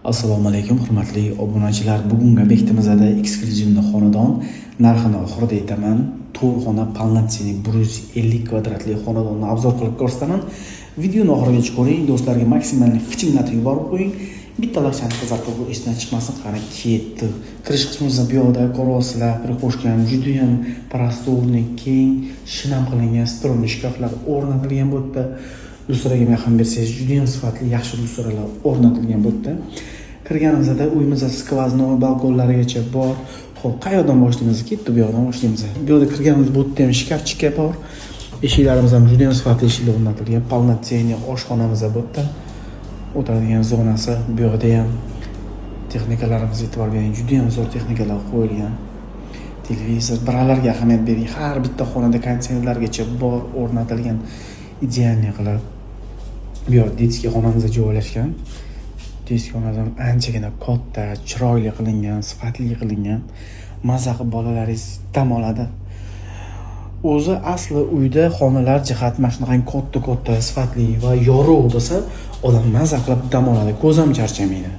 Assalomu alaykum hurmatli obunachilar. Bugungi bektimizda eksklyuzivni xonadon narxini oxirida aytaman. To'rxona polnotsiyniy 150 kvadratli xonadonni obzor qilib ko'rsataman. Videoni oxirigacha ko'ring, do'stlarga maksimalni fichimlatib yuborib qo'ying. Bitta lashani qizartirib esdan chiqmasin, qani ketdi. Kirish qismimizda bu yoqda ko'rasizlar, prixoshkan juda ham prostorniy, keng, shinam qilingan stolli shkaflar o'rnatilgan bu yerda. Lustraga yaqin bersangiz juda ham sifatli, yaxshi lustralar o'rnatilgan bu yerda. Kirganimizda uyimizda skvoznoy balkonlarigacha bor. Xo'p, qayerdan boshlaymiz? Ketdi bu yoqdan boshlaymiz. Bu yerda kirganimizda bu yerda ham shkafchika bor. Eshiklarimiz ham juda ham sifatli eshiklar o'rnatilgan. Polnotsiyniy oshxonamiz bu yerda. O'tiradigan zonasi bu yoqda ham texnikalarimiz e'tibor bering, juda ham zo'r texnikalar qo'yilgan. Televizor, biralarga ahamiyat bering. Har bitta xonada konditsionerlargacha bor o'rnatilgan idealniy qilib. Bu yoq detskiy xonamizda joylashgan. Detskiy xonam anchagina katta, chiroyli qilingan, sifatli qilingan. Maza qilib bolalaringiz dam oladi. O'zi asli uyda xonalar jihat mana shunaqangi katta, sifatli va yorug' bo'lsa, odam maza qilib dam oladi, ko'z ham charchamaydi.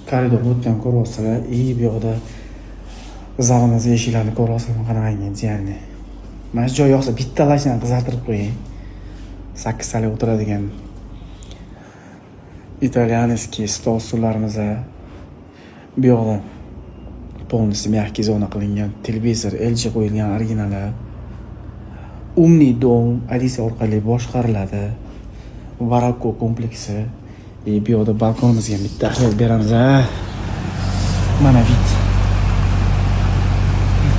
Koridor o'tgan ko'ryapsizlar, bu yoqda zalimiz eshiklarni ko'ryapsizlar, qanaqangi idealniy. Mana shu joy yoqsa bitta lashni qizartirib qo'ying. 8 tali o'tiradigan italyanskiy stol stullarimiz bu yoqda polностью mягкий zona qilingan, televizor LG qo'yilgan originali. Umniy dom Alisa orqali boshqariladi. Varako kompleksi. Bu yoqda balkonimizga bitta ahamiyat beramiz. Mana vid.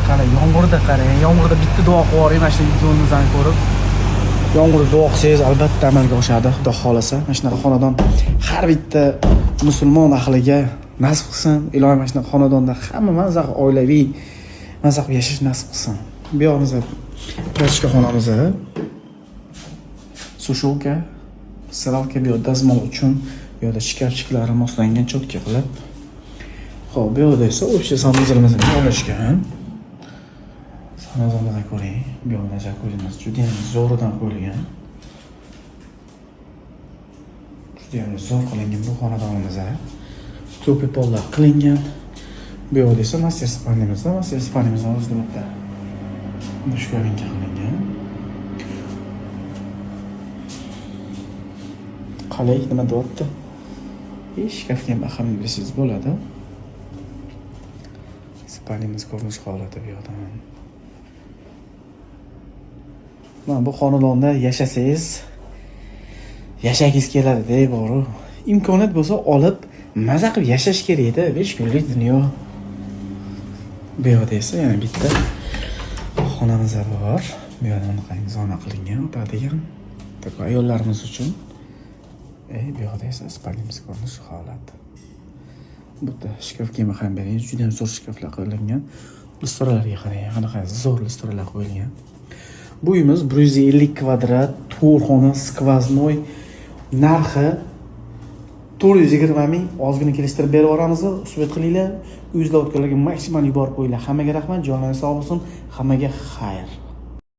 Qara, yomg'irda qarang. Yomg'irda bitta duo qilib yuboring, mana shu videomizdan ko'rib. Yomg'irda duo qilsangiz albatta amalga oshadi, xudo xolasa. Mana shunaqa xonadon har bitta musulmon ahliga nasib qilsin. Ilohim mana shunaqa xonadonda hamma maza oilaviy maza qilib yashash nasib qilsin. Bu yog'imizda prachka xonamiz, sushovka, siralka, bu yoqda dazmol uchun, bu yoqda shkafchiklari moslangan cho'tka qilib. Xo'p, bu yoqda esa o'sha sanuzilimizni joylashgan. Sanuzilni ko'ring. Bu yoqda jakuzzimiz juda ham zo'ridan qo'yilgan. Juda ham zo'r qilingan bu xonadonimiz. To'pi pollar qilingan. Bu yoqda esa master spanimiz o'zida bitta dushkavinka qilingan. Qalay, nima deyapti? Shkafga ham ahamiyat bersangiz bo'ladi. Spanimiz ko'rinish holati bu yoqda. Mana bu xonadonda yashasangiz, yashagingiz keladi-da, bor-ku. Imkoniyat bo'lsa olib maza qilib yashash kerak-da, 5 kunlik dunyo. Bu yoqda esa yana bitta xonamiz bor. Bu yoqda qanday zona qilingan, o'tiradigan. Tabii ayollarimiz uchun. Bu yoqda esa spalimiz ko'rinish holati. Bu yerda shkafga ham bering, juda ham zo'r shkaflar qo'yilgan. Lustralarga qarang, qanaqa zo'r lustralar qo'yilgan. Bu uyimiz 150 kvadrat, to'rxona, skvoznoy. Narxi 420 ming. Ozgina kelishtirib berib yuboramiz. Suhbat qilinglar. Uyingizda o'tganlarga maksimal yuborib qo'yinglar. Hammaga rahmat, jonlaringiz sog' bo'lsin. Hammaga xayr.